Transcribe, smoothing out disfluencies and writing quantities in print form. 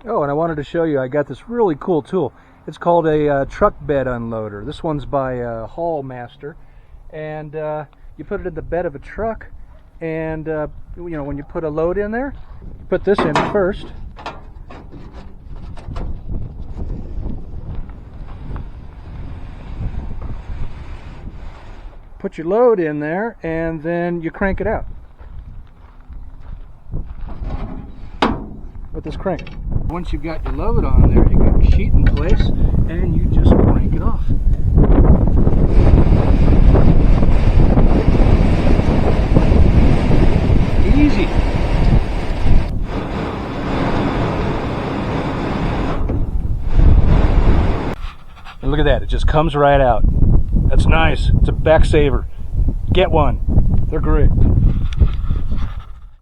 Oh, and I wanted to show you, I got this really cool tool. It's called a truck bed unloader. This one's by Haul Master, and you put it in the bed of a truck, and you know, when you put a load in there, you put this in first. Put your load in there, and then you crank it out with this crank. Once you've got your load on there, you got your sheet in place, and you just crank it off. Easy. And look at that, it just comes right out. That's nice. It's a back saver. Get one. They're great.